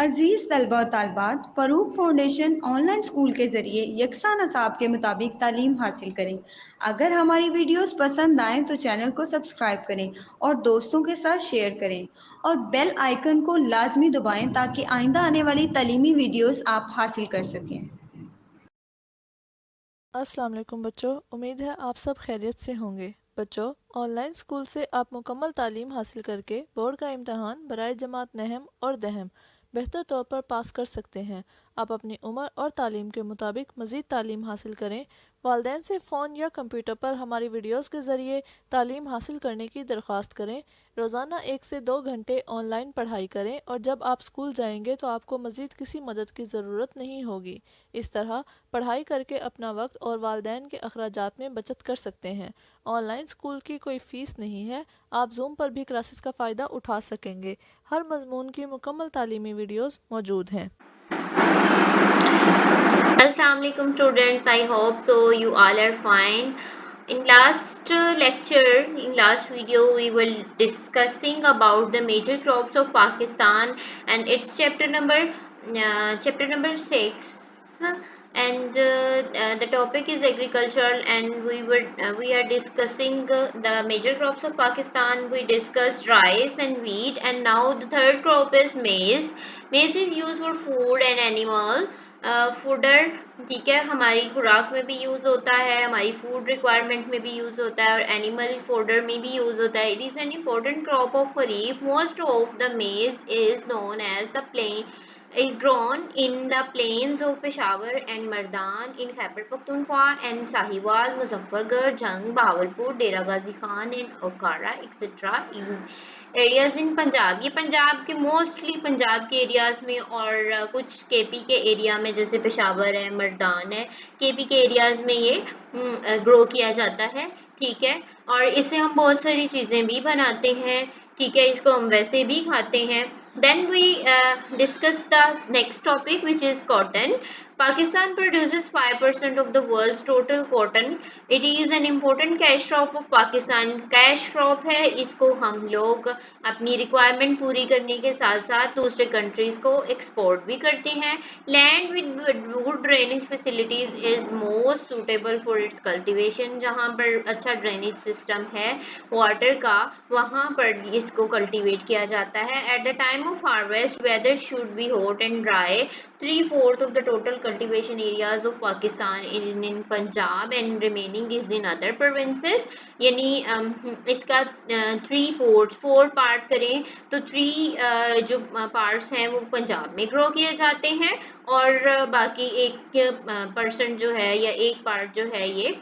अजीज़ तलबा और तालबात, Farooq foundation online school के ज़रिए यकसा नसाब के मुताबिक तालीम हासिल करें। अगर हमारी वीडियोस पसंद आएँ तो चैनल को सब्सक्राइब करें और दोस्तों के साथ शेयर करें और बेल आइकन को लाजमी दबाएं ताकि आइंदा आने वाली तालीमी वीडियोस आप हासिल कर सकें। अस्सलाम वालेकुम बच्चों, उम्मीद है आप सब खैरियत से होंगे। बच्चों, ऑनलाइन स्कूल से आप मुकम्मल तालीम हासिल करके बोर्ड का इम्तहान बराए जमात नहम और दहम बेहतर तौर पर पास कर सकते हैं। आप अपनी उम्र और तालीम के मुताबिक मज़ीद तालीम हासिल करें। वालिदैन से फ़ोन या कंप्यूटर पर हमारी वीडियोस के ज़रिए तालीम हासिल करने की दरख्वास्त करें। रोज़ाना 1 से 2 घंटे ऑनलाइन पढ़ाई करें और जब आप स्कूल जाएंगे तो आपको मज़ीद किसी मदद की ज़रूरत नहीं होगी। इस तरह पढ़ाई करके अपना वक्त और वालिदैन के अखराजात में बचत कर सकते हैं। ऑनलाइन स्कूल की कोई फ़ीस नहीं है। आप जूम पर भी क्लासेस का फ़ायदा उठा सकेंगे। हर मजमून की मुकम्मल तालीमी वीडियोस मौजूद हैं। Assalamualaikum students, I hope so you all are fine. In last video we were discussing about the major crops of Pakistan and its chapter number 6, and the topic is agricultural, and we are discussing the major crops of Pakistan. We discussed rice and wheat, and now the third crop is maize. Maize is used for food and animal fodder, ठीक है, हमारी खुराक में भी use होता है, हमारी food requirement में भी यूज होता है और एनिमल फूडर में भी यूज होता है। It is an important crop of kharif. Most of the maize is known as the plain is grown in the plains of Peshawar and Mardan in Khyber Pakhtunkhwa and Sahiwal, Muzaffargarh, Jhang, Bahawalpur, Dera Ghazi Khan and Okara etc. Areas in Punjab, ये पंजाब के mostly Punjab के areas में और कुछ KP के area में जैसे पेशावर है, मर्दान है, केपी के एरियाज में ये ग्रो किया जाता है, ठीक है। और इससे हम बहुत सारी चीज़ें भी बनाते हैं, ठीक है, इसको हम वैसे भी खाते हैं। Then we discuss the next topic, which is cotton. Pakistan produces 5% of the world's total cotton. It is an important cash crop of Pakistan. Cash crop है, इसको हम लोग अपनी रिक्वायरमेंट पूरी करने के साथ साथ दूसरे कंट्रीज को एक्सपोर्ट भी करते हैं। Land with good drainage facilities is most suitable for its cultivation. जहाँ पर अच्छा ड्रेनेज सिस्टम है वाटर का, वहाँ पर इसको कल्टीवेट किया जाता है। At the time of harvest weather should be hot and dry. 3/4 of the total cultivation areas of Pakistan in Punjab and remaining is in other provinces. यानी इसका 4 पार्ट करें तो 3 जो पार्ट्स हैं वो पंजाब में ग्रो किए जाते हैं और बाकी 1% जो है या 1 पार्ट जो है ये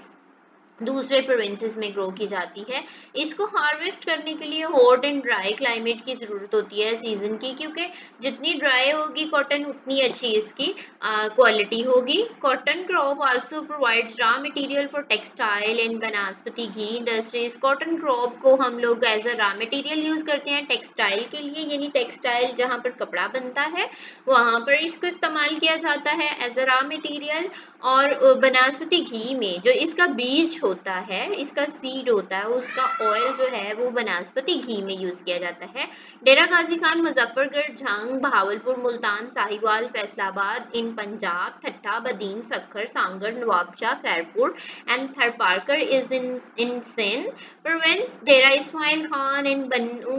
दूसरे प्रोविंसेस में ग्रो की जाती है। इसको हार्वेस्ट करने के लिए हॉट एंड ड्राई क्लाइमेट की ज़रूरत होती है सीजन की, क्योंकि जितनी ड्राई होगी कॉटन उतनी अच्छी इसकी क्वालिटी होगी। Cotton crop also provides raw material for textile and vanaspati ghee industries. Cotton crop को हम लोग as a raw material use करते हैं टेक्सटाइल के लिए, यानी टेक्सटाइल जहाँ पर कपड़ा बनता है वहाँ पर इसको इस्तेमाल किया जाता है एज अ रॉ मटेरियल। और बनास्पति घी में जो इसका बीज होता है, इसका सीड होता है, उसका ऑयल जो है वो बनास्पति घी में यूज किया जाता है। डेरा Ghazi Khan, Muzaffargarh, Jhang, Bahawalpur, Multan, Sahiwal, Faisalabad in Punjab, Thatta, Badin, Sukkur, Sanghar, Nawabshah, Khairpur and Tharparkar is in Sindh province. Dera Ismail Khan in Bannu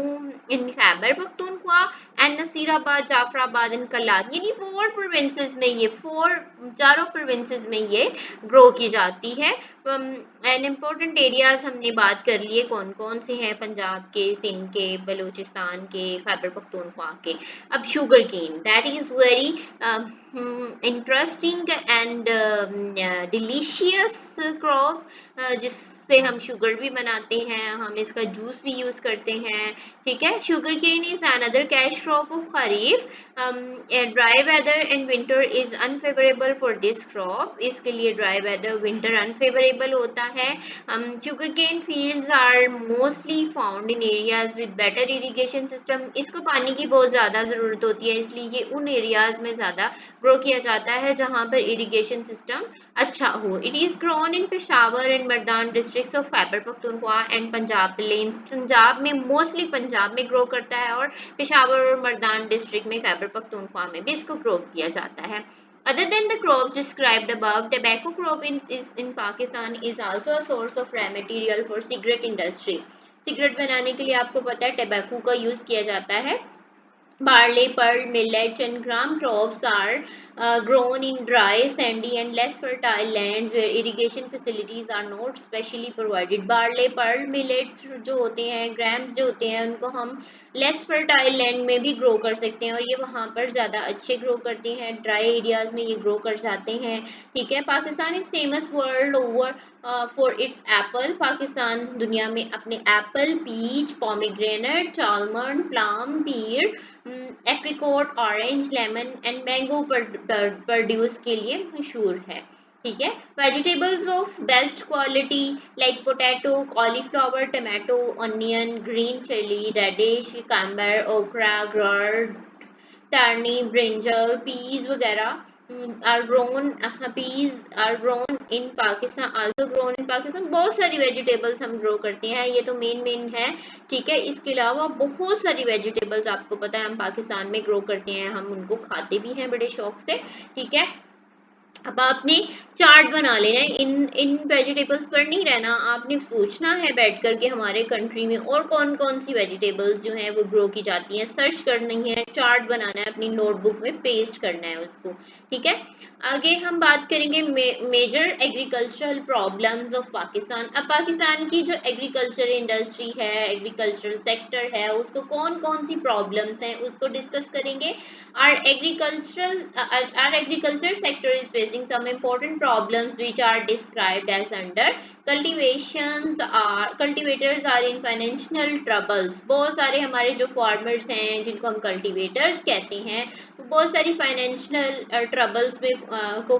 in Khyber Pakhtunkhwa and Nasirabad, Jafarabad and Kalat. यानी 4 प्रोविंसेस में ये चारों प्रोविंसेस में ये ग्रो की जाती है। एंड इम्पोर्टेंट एरियाज हमने बात कर लिए कौन कौन से हैं, पंजाब के, सिंध के, बलूचिस्तान के, खैबर पख्तूनख्वा के। अब sugar cane, that is very interesting and delicious crop, जिससे हम शुगर भी बनाते हैं, हम इसका जूस भी यूज करते हैं, ठीक है। Sugar cane is another cash crop of kharif. Dry weather and winter is unfavourable for this crop. इसके लिए ड्राई वेदर, विंटर अनफेवरेबल होता है। Sugar cane fields are mostly found in areas with better irrigation system. इसको पानी की बहुत ज़्यादा ज़रूरत होती है, इसलिए ये उन एरियाज में ज़्यादा ग्रो किया जाता है जहाँ पर इरिगेशन सिस्टम अच्छा हो। It is grown in Peshawar and Mardan district districts of Khyber Pakhtunkhwa and Punjab plains. Punjab में मोस्टली पंजाब में ग्रो करता है और पेशावर और मर्दान डिस्ट्रिक्ट में खैबर पख्तूनख्वा में भी इसको ग्रो किया जाता है. Other than the crops described above, tobacco crop in Pakistan is also a source of raw material for cigarette industry. Cigarette बनाने के लिए आपको पता है टबैको का यूज किया जाता है. Barley, pearl, millets, and gram crops are grown in dry, sandy, and less fertile lands where irrigation facilities are not specially provided. Barley, pearl, millet जो होते हैं, grams जो होते हैं, उनको हम लेस फर्टाइल लैंड में भी ग्रो कर सकते हैं और ये वहाँ पर ज़्यादा अच्छे ग्रो करते हैं. ड्राई एरियाज में ये ग्रो कर जाते हैं. ठीक है. Pakistan is famous world over for its apple. Pakistan दुनिया में अपने apple, peach, pomegranate, almond, plum, pear, apricot, orange, lemon and mango produce के लिए मशहूर है. ठीक है. Vegetables of best quality like potato, cauliflower, tomato, onion, green chilli, radish, cucumber, okra, gourd, turnip, brinjal, peas वगैरह are grown peas are grown in Pakistan, also grown in Pakistan. बहुत सारी vegetables हम ग्रो करते हैं. ये तो main है. ठीक है. इसके अलावा बहुत सारी वेजिटेबल्स आपको पता है हम पाकिस्तान में ग्रो करते हैं. हम उनको खाते भी हैं बड़े शौक से. ठीक है. अब आपने चार्ट बना लेना है. इन वेजिटेबल्स पर नहीं रहना. आपने सोचना है बैठ कर के हमारे कंट्री में और कौन कौन सी वेजिटेबल्स जो हैं वो ग्रो की जाती हैं. सर्च करनी है, चार्ट बनाना है, अपनी नोटबुक में पेस्ट करना है उसको. ठीक है. आगे हम बात करेंगे major agricultural problems of Pakistan. अब पाकिस्तान की जो एग्रीकल्चर इंडस्ट्री है, एग्रीकल्चरल सेक्टर है, उसको कौन कौन सी प्रॉब्लम्स हैं उसको डिस्कस करेंगे. Our agriculture sector is facing some important problems which are described as under. Cultivators are in financial troubles. बहुत सारे हमारे जो farmers हैं जिनको हम cultivators कहते हैं बहुत सारी फाइनेंशियल ट्रबल्स में को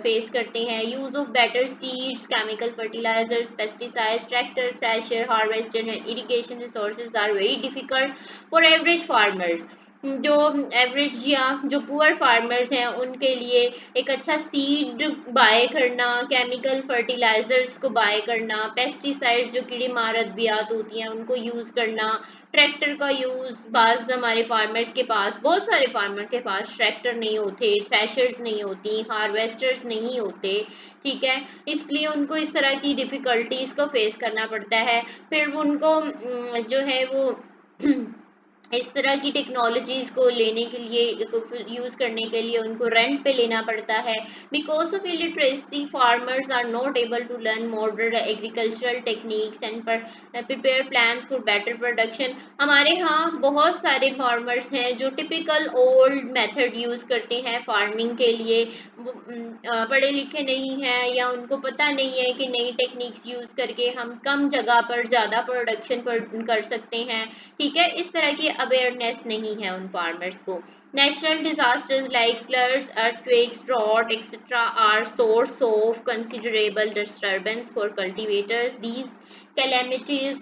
फेस करते हैं. Use of better seeds, chemical fertilisers, pesticides, tractor, thresher, harvester and irrigation resources are very difficult for average farmers. जो एवरेज या जो पुअर फार्मर्स हैं उनके लिए एक अच्छा सीड बाय करना, केमिकल फर्टिलाइजर्स को बाय करना, पेस्टिसाइड्स जो कीड़े मार अद्वियात होती हैं उनको यूज़ करना, ट्रैक्टर का यूज़. बाज़ हमारे फार्मर्स के पास, बहुत सारे फार्मर के पास ट्रैक्टर नहीं होते, थ्रेशर्स नहीं होती, हार्वेस्टर्स नहीं होते. ठीक है. इसलिए उनको इस तरह की डिफ़िकल्टीज़ को फेस करना पड़ता है. फिर उनको जो है वो इस तरह की टेक्नोलॉजीज़ को लेने के लिए यूज़ करने के लिए उनको रेंट पे लेना पड़ता है. Because of illiteracy farmers are not able to learn modern agricultural techniques and prepare plans for better production. हमारे यहाँ बहुत सारे फार्मर्स हैं जो टिपिकल ओल्ड मेथड यूज़ करते हैं फार्मिंग के लिए. पढ़े लिखे नहीं हैं या उनको पता नहीं है कि नई टेक्निक्स यूज़ करके हम कम जगह पर ज़्यादा प्रोडक्शन कर सकते हैं. ठीक है. इस तरह की अवेयरनेस नहीं है उन फार्मर्स को. Natural disasters like floods, earthquakes, drought, etc. are source of considerable disturbance for cultivators. These calamities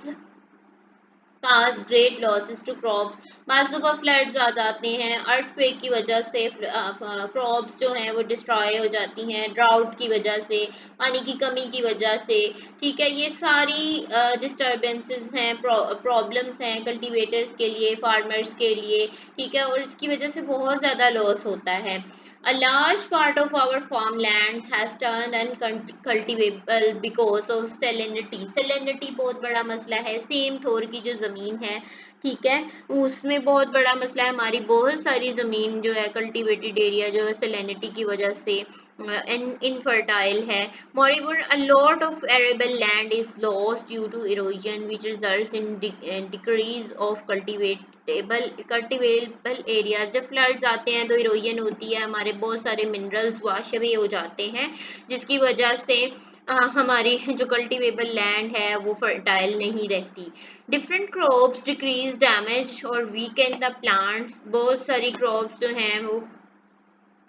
cause great losses to crops. बाज़ दफ़ा फ्लड्स आ जाते हैं, अर्थक्वेक की वजह से क्रॉप्स जो हैं वो डिस्ट्रॉय हो जाती हैं, ड्राउट की वजह से, पानी की कमी की वजह से. ठीक है. ये सारी डिस्टर्बेंसेस हैं, प्रॉब्लम्स हैं कल्टीवेटर्स के लिए, फार्मर्स के लिए. ठीक है. और इसकी वजह से बहुत ज़्यादा लॉस होता है. A large part of our farmland has turned uncultivable because of salinity. Salinity बहुत बड़ा मसला है. सेम थोर की जो ज़मीन है, ठीक है, उसमें बहुत बड़ा मसला है. हमारी बहुत सारी ज़मीन जो है कल्टिवेटेड एरिया जो है सैलिनिटी की वजह से infertile है. Moreover, a lot of arable land is lost due to erosion, which results in decrease of cultivable areas. जब floods आते हैं तो erosion होती है, हमारे बहुत सारे minerals wash away हो जाते हैं, जिसकी वजह से हमारी जो कल्टिवेबल लैंड है वो फर्टाइल नहीं रहती. डिफरेंट क्रॉप्स डिक्रीज, डैमेज और वीकेंड द प्लांट्स. बहुत सारी क्रॉप्स जो हैं वो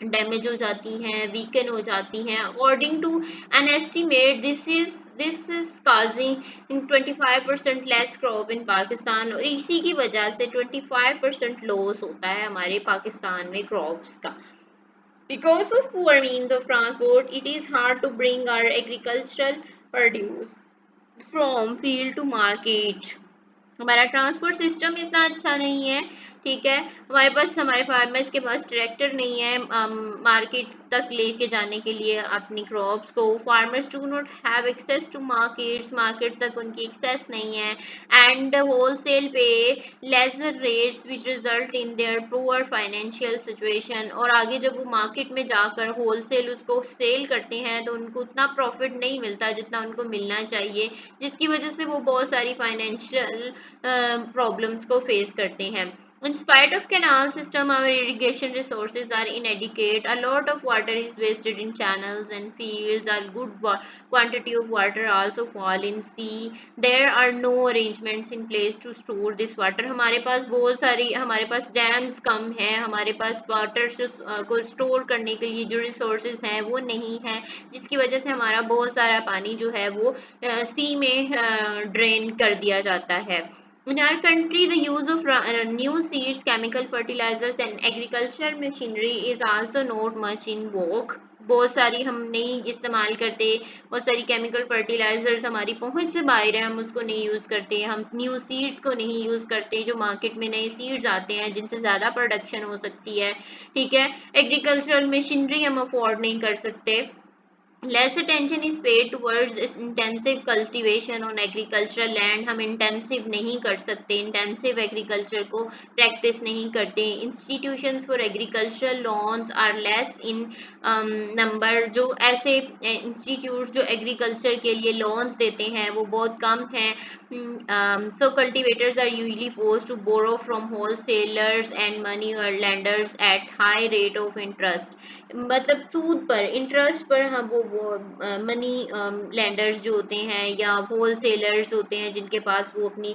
डैमेज हो जाती हैं, वीकन हो जाती हैं. According to an estimate this is causing 25% less crop in Pakistan. और इसी की वजह से 25% लॉस होता है हमारे पाकिस्तान में क्रॉप्स का. Because of poor means of transport, it is hard to bring our agricultural produce. From field to market. हमारा ट्रांसपोर्ट सिस्टम इतना अच्छा नहीं है, ठीक है। हमारे फार्मर्स के पास ट्रैक्टर नहीं है मार्केट तक लेके जाने के लिए अपनी क्रॉप्स को। Farmers do not have access to markets, market तक उनकी एक्सेस नहीं है। एंड होलसेल पे lesser rates which result in their poor financial situation. और आगे जब वो मार्केट में जाकर होलसेल उसको सेल करते हैं तो उनको उतना प्रॉफिट नहीं मिलता जितना उनको मिलना चाहिए, जिसकी वजह से वो बहुत सारी फाइनेंशियल problems को face करते हैं। In spite of canal system, our irrigation resources are inadequate. A lot of water is wasted in channels and fields. A good quantity of water also fall in sea. There are no arrangements in place to store this water. हमारे पास dams कम है, हमारे पास water को store करने के लिए जो resources हैं वो नहीं है, जिसकी वजह से हमारा बहुत सारा पानी जो है वो सी में ड्रेन कर दिया जाता है। In our country, the use of new seeds, chemical fertilizers, and agricultural machinery is also not much in vogue. बहुत सारी हम नहीं इस्तेमाल करते, बहुत सारी केमिकल फर्टिलाइजर्स हमारी पहुंच से बाहर है, हम उसको नहीं यूज करते, हम न्यू सीड्स को नहीं यूज करते, जो मार्केट में नए सीड्स आते हैं जिनसे ज्यादा प्रोडक्शन हो सकती है, ठीक है। एग्रीकल्चरल मशीनरी हम अफोर्ड नहीं कर सकते। Less attention is paid towards intensive cultivation on agricultural land। हम intensive नहीं कर सकते, intensive agriculture को practice नहीं करते। Institutions for agricultural loans are less in number। जो ऐसे institutes जो agriculture के लिए loans देते हैं वो बहुत कम हैं। So cultivators are usually forced to borrow from wholesalers and money or lenders at high rate of interest। मतलब सूद पर, इंटरेस्ट पर हम वो मनी लेंडर्स जो होते हैं या होलसेलर्स होते हैं जिनके पास वो अपनी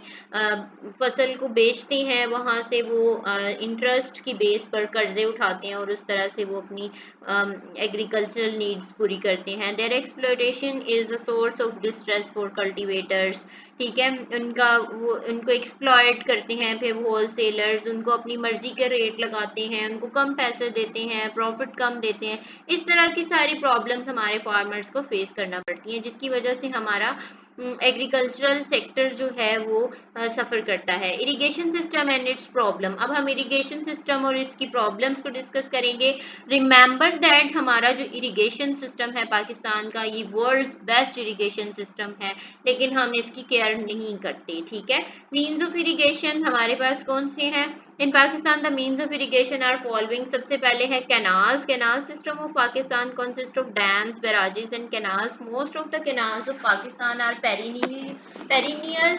फसल को बेचते हैं, वहां से वो इंटरेस्ट की बेस पर कर्जे उठाते हैं और उस तरह से वो अपनी एग्रीकल्चरल नीड्स पूरी करते हैं। Their exploitation is a source of distress for cultivators, ठीक है। उनको एक्सप्लॉयट करते हैं फिर होलसेलर्स, उनको अपनी मर्जी के रेट लगाते हैं, उनको कम पैसे देते हैं, प्रॉफिट कम देते हैं। इस तरह की सारी प्रॉब्लम्स हमारे फार्मर्स को फेस करना पड़ती हैं, जिसकी वजह से हमारा एग्रीकल्चरल सेक्टर जो है वो सफर करता है। Irrigation system and it's problem. अब हम इरिगेशन सिस्टम और इसकी प्रॉब्लम्स को डिस्कस करेंगे। रिमेंबर दैट हमारा जो इरिगेशन सिस्टम है पाकिस्तान का, ये वर्ल्ड बेस्ट इरिगेशन सिस्टम है, लेकिन हम इसकी केयर नहीं करते, ठीक है। मीन्स ऑफ इरिगेशन हमारे पास कौन से हैं? In Pakistan the means of irrigation are following. सबसे पहले है canals. Canal system of Pakistan consist of dams, barrages and canals. Most of the canals of Pakistan are perennial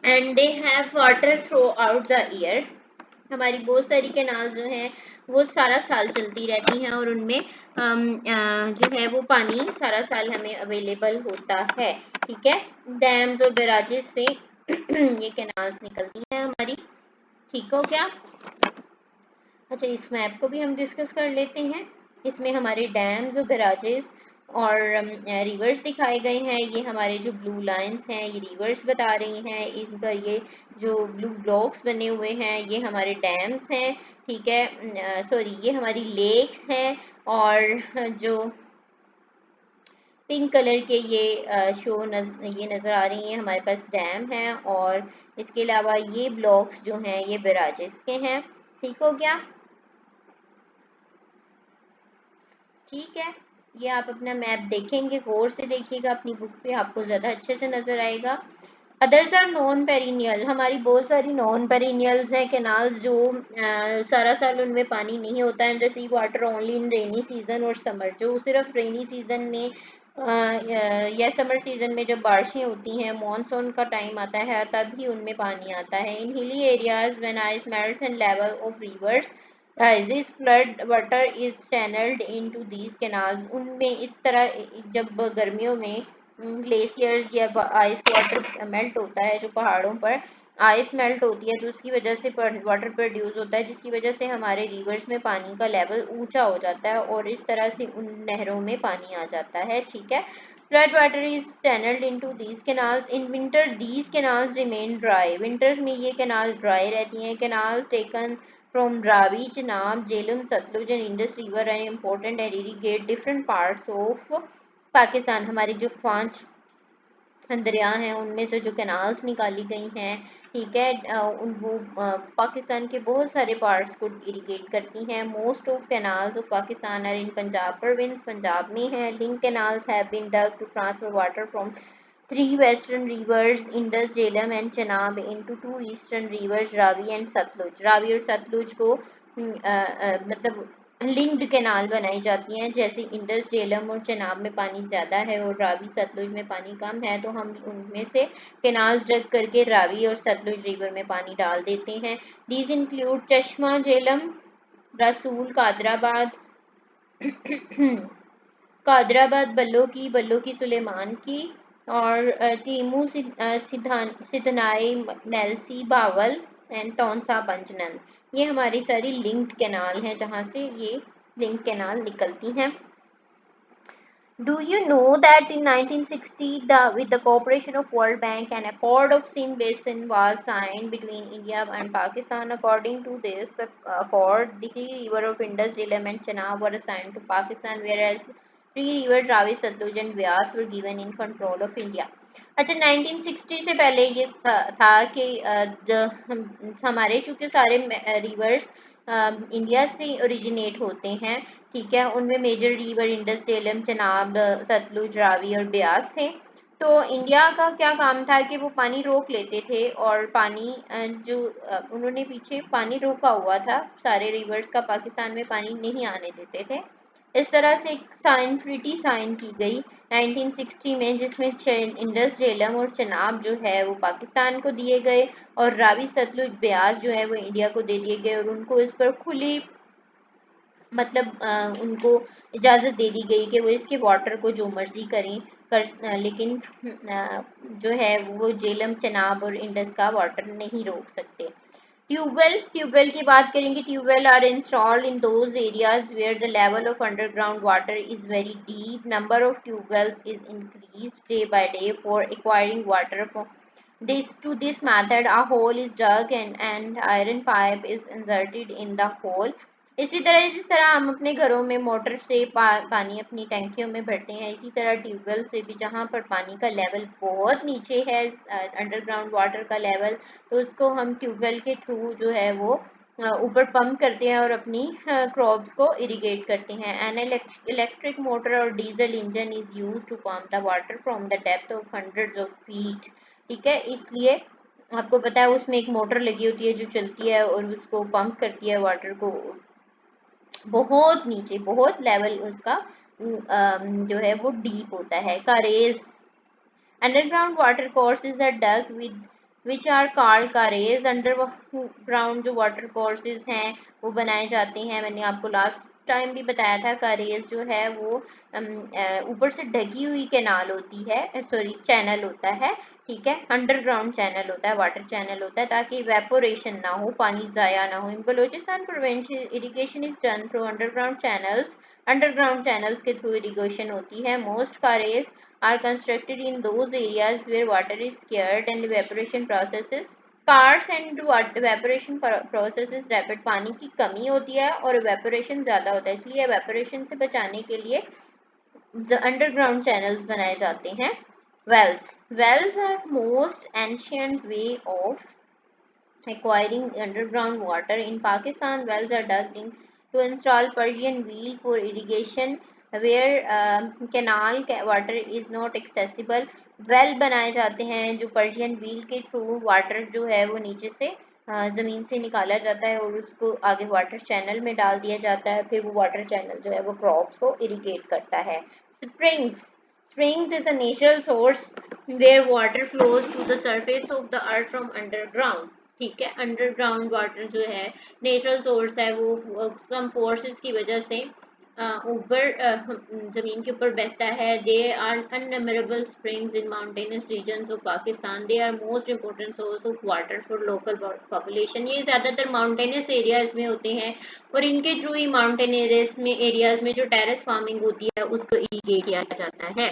and they have water throughout the year. हमारी बहुत सारी canal जो हैं वो सारा साल चलती रहती हैं और उनमें जो है वो पानी सारा साल हमें अवेलेबल होता है, ठीक है। डैम्स और बैराजेस से ये कैनाल्स निकलती हैं हमारी, ठीक हो क्या? अच्छा, इस मैप को भी हम डिस्कस कर लेते हैं। इसमें हमारे डैम्स और बैराजेस और रिवर्स दिखाए गए हैं। ये हमारे जो ब्लू लाइंस हैं ये रिवर्स बता रही हैं, इन पर ये जो ब्लू ब्लॉक्स बने हुए हैं ये हमारे डैम्स हैं, ठीक है। सॉरी, ये हमारी लेक्स हैं और जो पिंक कलर के ये ये नज़र आ रही हैं हमारे पास डैम है, और इसके अलावा ये ब्लॉक्स जो हैं ये बैराजेस के हैं, ठीक हो गया? ठीक है, ये आप अपना मैप देखेंगे, गौर से देखिएगा अपनी बुक पे, आपको ज़्यादा अच्छे से नज़र आएगा। Others are non perennial. हमारी बहुत सारी नॉन पेरिनियल्स हैं कैनाल्स जो सारा साल उनमें पानी नहीं होता है, receive water only in rainy season और समर। जो सिर्फ रेनी सीजन में या समर सीजन में जब बारिशें होती हैं, मानसून का टाइम आता है, तभी उनमें पानी आता है। In hilly areas when ice melts and level of rivers rises, flood water is channeled into these canals। उनमें इस तरह जब गर्मियों में ग्लेशियर्स या आइस वाटर मेल्ट होता है, जो पहाड़ों पर आइस मेल्ट होती है तो उसकी वजह से वाटर प्रोड्यूस होता है, जिसकी वजह से हमारे रिवर्स में पानी का लेवल ऊंचा हो जाता है और इस तरह से उन नहरों में पानी आ जाता है, ठीक है। Flood water is channelled into these canals. In winter these canals remain dry. Winter में ये कैनाल ड्राई रहती हैं। Canal taken from Ravi, Chenab, Jhelum, Satluj and Indus River are important and irrigate different parts of Pakistan। हमारी जो 5 दरिया हैं उनमें से जो कैनाल्स निकाली गई हैं, ठीक है, वो पाकिस्तान के बहुत सारे पार्ट्स को इरिगेट करती हैं। Most of canals of Pakistan are in Punjab province, Punjab में है। Link canals have been dug to transfer water from 3 western rivers, Indus, Jhelum and Chenab, into 2 eastern rivers, Ravi and Satluj। Ravi और सतलुज को मतलब लिंक्ड कैनाल बनाई जाती हैं। जैसे इंडस, झेलम और चेनाब में पानी ज़्यादा है और रावी सतलुज में पानी कम है, तो हम उनमें से कैनाल्स डग करके रावी और सतलुज रिवर में पानी डाल देते हैं। दीज इंक्लूड चश्मा, झेलम, रसूल, कादराबाद कादराबाद, बल्लो की, सुलेमान की और टीमू, सिधनाई, मेलसी, बावल एंड टोंसा, पंजनन। ये हमारी सारी लिंक्ड कैनाल हैं जहाँ से ये लिंक कैनाल निकलती हैं। Do you know that in 1960, with the cooperation of World Bank, an Accord of Sindh Basin was signed between India and Pakistan? According to this accord, the three rivers of Indus, Jhelum and Chenab were assigned to Pakistan, whereas three rivers Ravi, Satluj and Vyas were given in control of India. अच्छा, 1960 से पहले ये था कि हमारे चूँकि सारे reverse India से ओरिजिनेट होते हैं, ठीक है, उनमें मेजर रिवर इंडस, झेलम, चेनाब, सतलुज, रावी और ब्यास थे। तो इंडिया का क्या काम था कि वो पानी रोक लेते थे और पानी जो उन्होंने पीछे पानी रोका हुआ था सारे रिवर्स का, पाकिस्तान में पानी नहीं आने देते थे। इस तरह से एक ट्रीटी साइन की गई 1960 में, जिसमें इंडस, झेलम और चेनाब जो है वो पाकिस्तान को दिए गए और रावी, सतलुज, ब्यास जो है वो इंडिया को दे दिए गए और उनको इस पर खुली मतलब उनको इजाज़त दे दी गई कि वो इसके वाटर को जो मर्जी करें लेकिन जो है वो झेलम, चेनाब और इंडस का वाटर नहीं रोक सकते। ट्यूबवेल की बात करेंगे। Tubewell are installed in those areas where the level of underground water is very deep. Number of tubewells is increase day by day for acquiring water from this method a hole is dug and iron pipe is inserted in the hole। इसी तरह जिस तरह हम अपने घरों में motor से पानी अपनी टैंकियों में भरते हैं, इसी तरह ट्यूबवेल से भी जहाँ पर पानी का लेवल बहुत नीचे है, अंडरग्राउंड वाटर का लेवल, तो उसको हम ट्यूबवेल के थ्रू जो है वो ऊपर पंप करते हैं और अपनी क्रॉप्स को इरिगेट करते हैं। एन इलेक्ट्रिक मोटर और diesel engine is use to pump the water from the depth of hundreds of feet, ठीक है। इसलिए आपको पता है उसमें एक मोटर लगी होती है जो चलती है और उसको पंप करती है वाटर को बहुत नीचे, बहुत लेवल उसका जो है वो डीप होता है। Karez, underground water courses are dug with which are called karez. Underground जो वाटर कोर्सेज हैं वो बनाए जाते हैं, मैंने आपको लास्ट टाइम भी बताया था। कारेज जो है वो ऊपर से ढकी हुई कैनाल होती है, सॉरी चैनल होता है, ठीक है, अंडरग्राउंड चैनल होता है, वाटर चैनल होता है, ताकि इवेपोरेशन ना हो, पानी ज़ाया ना हो। In Balochistan province irrigation is done through underground channels. Underground channels के थ्रू इरिगेशन होती है। Most karez are constructed in those areas where water is scared and evaporation processes scarce and evaporation process is rapid. पानी की कमी होती है और evaporation ज़्यादा होता है, इसलिए इवेपोरेशन से बचाने के लिए अंडरग्राउंड चैनल्स बनाए जाते हैं। Wells are most ancient way of acquiring underground water. In Pakistan, wells are dug to install Persian wheel for irrigation where canal water is not accessible. Well बनाए जाते हैं जो पर्शियन व्हील के through water जो है वो नीचे से ज़मीन से निकाला जाता है और उसको आगे वाटर चैनल में डाल दिया जाता है, फिर वो वाटर चैनल जो है वो क्रॉप्स को इरिगेट करता है। Springs is a natural source where water flows to the surface of the earth from underground, ठीक है। अंडरग्राउंड वाटर जो है नेचुरल सोर्स है, वो सम फोर्सेस की वजह से ऊपर ज़मीन के ऊपर बहता है। They are unnumberable springs in mountainous regions of Pakistan. They are most important source of water for local population. ये ज़्यादातर माउंटेनस एरियाज में होते हैं और इनके थ्रू ही माउंटेन एरियाज में जो टेरेस फार्मिंग होती है उसको इरिगेट किया जाता है।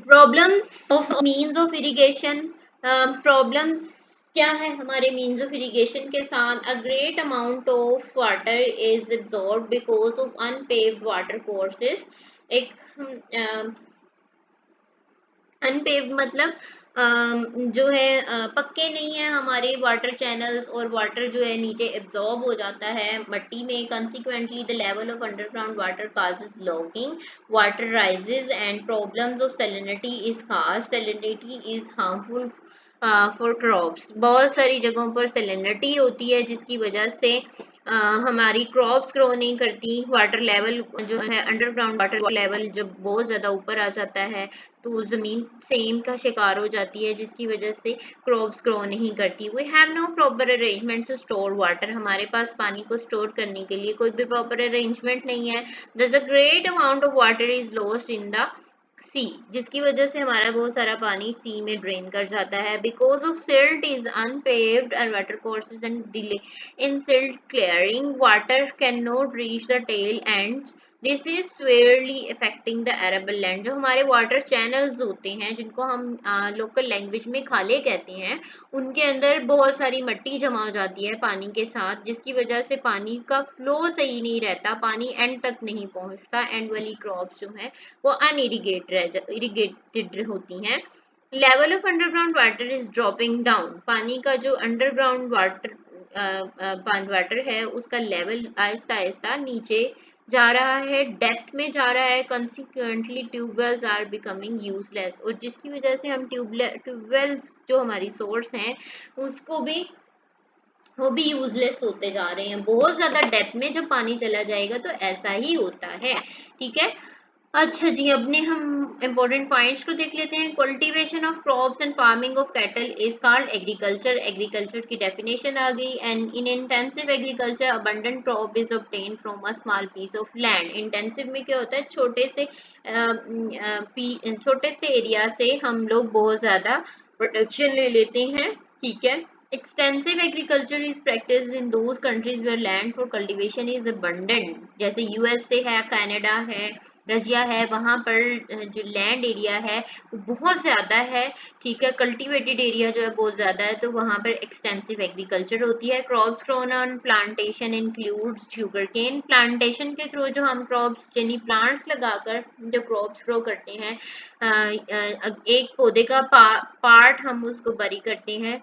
Problems of means of irrigation. Problems क्या है हमारे मीन्स ऑफ इरिगेशन के साथ? A great amount of water is absorb because of unpaved water courses. एक अनपेव्ड मतलब जो है पक्के नहीं है हमारे वाटर चैनल्स, और वाटर जो है नीचे एब्जॉर्ब हो जाता है मट्टी में। Consequently the level of underground water causes logging, water rises and problems of salinity is खास, salinity is harmful for crops. बहुत सारी जगहों पर सैलिनिटी होती है जिसकी वजह से हमारी क्रॉप्स ग्रो नहीं करती। वाटर लेवल जो है अंडरग्राउंड वाटर लेवल जब बहुत ज़्यादा ऊपर आ जाता है तो ज़मीन सेम का शिकार हो जाती है जिसकी वजह से क्रॉप्स ग्रो नहीं करती। We have no proper arrangement to store water, हमारे पास पानी को स्टोर करने के लिए कोई भी प्रॉपर अरेंजमेंट नहीं है। there's a great amount of water is lost in the सी, जिसकी वजह से हमारा बहुत सारा पानी सी में ड्रेन कर जाता है। Because of silt is unpaved and water courses and delay in silt clearing, water can not reach the tail ends, this is severely affecting the arable land। जो हमारे वाटर चैनल्स होते हैं जिनको हम लोकल लैंग्वेज में खाले कहते हैं, उनके अंदर बहुत सारी मिट्टी जमा हो जाती है पानी के साथ, जिसकी वजह से पानी का फ्लो सही नहीं रहता, पानी एंड तक नहीं पहुंचता, एंड वाली क्रॉप्स जो है वो इरिगेटेड होती हैं। Level of underground water is dropping down, पानी का जो अंडरग्राउंड वाटर है उसका लेवल आहिस्ता आहिस्ता नीचे जा रहा है, डेप्थ में जा रहा है। Consequently tubewells are becoming useless, और जिसकी वजह से हम ट्यूबवेल्स जो हमारी सोर्स हैं उसको भी वो भी यूजलेस होते जा रहे हैं। बहुत ज्यादा डेप्थ में जब पानी चला जाएगा तो ऐसा ही होता है। ठीक है, अच्छा जी, अपने हम इम्पोर्टेंट पॉइंट्स को देख लेते हैं। Cultivation of crops and farming of cattle is called agriculture, agriculture की डेफिनेशन आ गई। And in intensive agriculture abundant crop is obtain from a small piece of land. Intensive में क्या होता है, छोटे से एरिया से हम लोग बहुत ज्यादा प्रोडक्शन ले लेते हैं। ठीक है, extensive agriculture is practiced in those countries where land for cultivation is abundant, जैसे यूएसए है, कनाडा है, रशिया है, वहां पर जो लैंड एरिया है वो बहुत ज्यादा है। ठीक है, कल्टीवेटेड एरिया जो है बहुत ज्यादा है, तो वहां पर एक्सटेंसिव एग्रीकल्चर होती है। Crops grown on plantation includes sugar cane, plantation के थ्रू जो हम क्रॉप्स यानी प्लांट्स लगाकर जो क्रॉप्स ग्रो करते हैं, एक पौधे का पार्ट हम उसको बरी करते हैं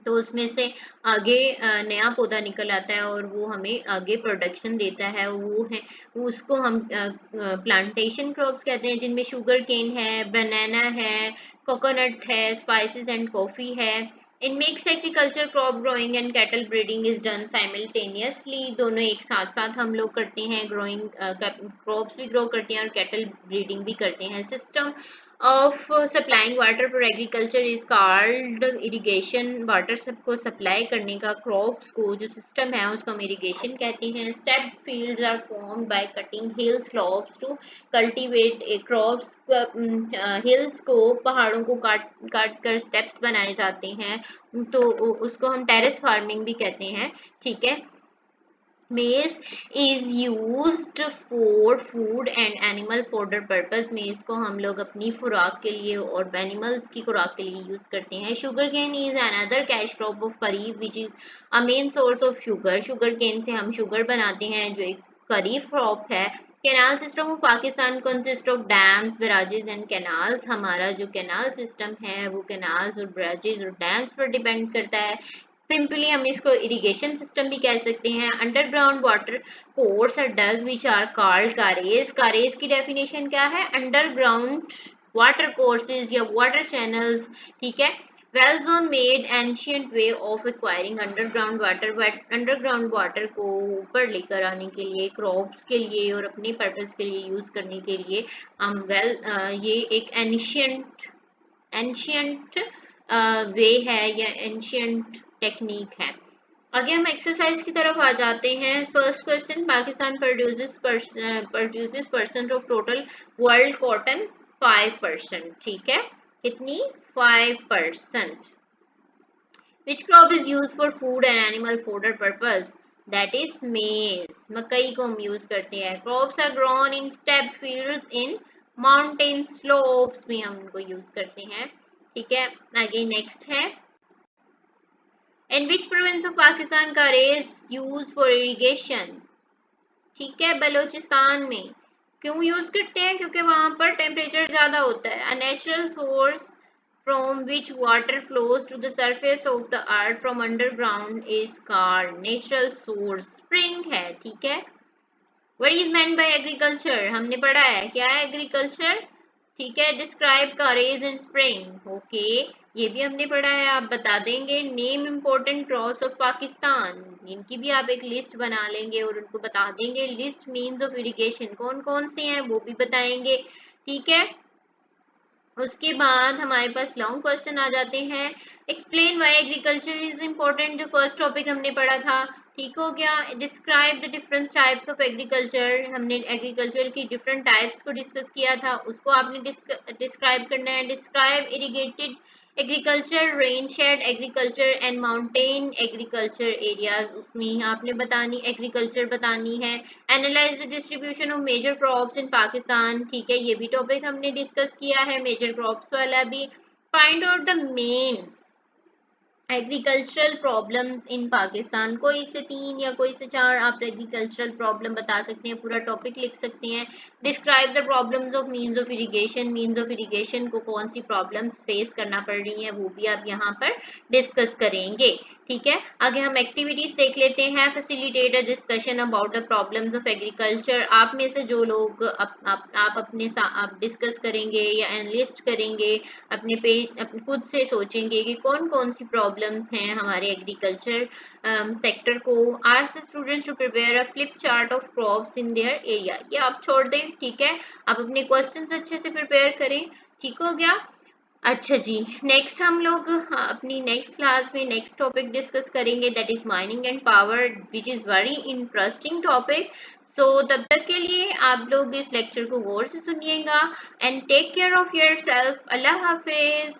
तो उसमें से आगे नया पौधा निकल आता है और वो हमें आगे प्रोडक्शन देता है। वो है उसको हम प्लांटेशन क्रॉप्स कहते हैं, जिनमें शुगर केन है, बनाना है, कोकोनट है, स्पाइसेस एंड कॉफी है। In mix agriculture crop growing and cattle breeding is done simultaneously, दोनों एक साथ साथ हम लोग करते हैं। ग्रोइंग क्रॉप्स भी ग्रो करते हैं और कैटल ब्रीडिंग भी करते हैं। System of supplying water for agriculture is called irrigation, water सबको सप्लाई करने का क्रॉप्स को जो सिस्टम है उसको हम इरिगेशन कहते हैं। Step fields are formed by cutting hill slopes to cultivate crops, hills को पहाड़ों को काट काट कर स्टेप्स बनाए जाते हैं, तो उसको हम टेरेस फार्मिंग भी कहते हैं। ठीक है, Maize is used for food and animal fodder purpose, मेज को हम लोग अपनी खुराक के लिए और एनिमल्स की खुराक के लिए यूज करते हैं। Sugar cane is another cash crop of kharif which is a main source of sugar, sugarcane से हम शुगर बनाते हैं जो एक खरीफ क्रॉप है। Canal system of Pakistan consist of dams, barrages and canals, हमारा जो कैनाल सिस्टम है वो कैनाल्स और बैराजेस और डैम्स पर डिपेंड करता है। सिंपली हम इसको इरिगेशन सिस्टम भी कह सकते हैं। Underground water course are dug which are called karez, karez की डेफिनेशन क्या है, अंडरग्राउंड वाटर कोर्सेज या वाटर चैनल्स। ठीक है, wells were made ancient way of acquiring underground water, but underground water को ऊपर लेकर आने के लिए, क्रॉप्स के लिए और अपने पर्पस के लिए यूज करने के लिए हम ये एक एंशियंट वे है या एंशियंट टेक्निक है। आगे हम एक्सरसाइज की तरफ आ जाते हैं। First question, Pakistan produces percent of total world cotton 5%। ठीक है, कितनी, 5%। Which crop is use for food and animal fodder purpose, that is maize, मकई को हम यूज करते हैं। Crops are grown in step fields in mountain slopes भी हम उनको यूज करते हैं। ठीक है, आगे नेक्स्ट है, in which province of Pakistan का रेस यूज फॉर इरिगेशन। ठीक है, बलोचिस्तान में। क्यों यूज करते हैं? क्योंकि वहां पर टेम्परेचर ज्यादा होता है। A natural source from which water flows to the surface of the earth from underground is called natural source, spring है, ठीक है। What is meant by agriculture? हमने पढ़ा है क्या है एग्रीकल्चर, ठीक है। डिस्क्राइब करेज इन स्प्रिंग, ओके, ये भी हमने पढ़ा है। आप बता देंगे name important crops of Pakistan, इनकी भी आप एक लिस्ट बना लेंगे और उनको बता देंगे। लिस्ट मीन्स ऑफ इरिगेशन कौन कौन से हैं वो भी बताएंगे, ठीक है। उसके बाद हमारे पास लॉन्ग क्वेश्चन आ जाते हैं। Explain why agriculture is important, जो फर्स्ट टॉपिक हमने पढ़ा था, ठीक हो गया। Describe the different types of agriculture, हमने एग्रीकल्चर की डिफरेंट टाइप्स को डिस्कस किया था, उसको आपने डिस्क्राइब करना है। Describe irrigated agriculture, rain shed agriculture and mountain agriculture areas, उसमें आपने बतानी एग्रीकल्चर बतानी है। Analyse the distribution of major crops in Pakistan, ठीक है, ये भी टॉपिक हमने डिस्कस किया है, मेजर क्रॉप्स वाला भी। Find out the main agricultural problems in Pakistan, कोई से 3 या कोई से 4 आप एग्रीकल्चरल प्रॉब्लम बता सकते हैं, पूरा टॉपिक लिख सकते हैं। Describe the problems of means of irrigation, means of irrigation को कौन सी प्रॉब्लम्स फेस करना पड़ रही हैं वो भी आप यहाँ पर डिस्कस करेंगे, ठीक है। आगे हम एक्टिविटीज देख लेते हैं। Facilitate a discussion about the problems of agriculture, आप में से जो लोग आप अपने आप डिस्कस करेंगे या एनालिस्ट करेंगे, अपने पेज अपने खुद से सोचेंगे कि कौन कौन सी प्रॉब्लम्स हैं हमारे एग्रीकल्चर सेक्टर को। Ask students to prepare a flip chart of crops in their area, ये आप छोड़ दें, ठीक है। आप अपने क्वेश्चंस अच्छे से प्रिपेयर करें, ठीक हो गया। अच्छा जी, नेक्स्ट हम लोग अपनी नेक्स्ट क्लास में नेक्स्ट टॉपिक डिस्कस करेंगे, that is mining and power, which is very interesting topic. So तब तक के लिए आप लोग इस लेक्चर को गौर से सुनिएगा and take care of yourself. अल्लाह हाफिज।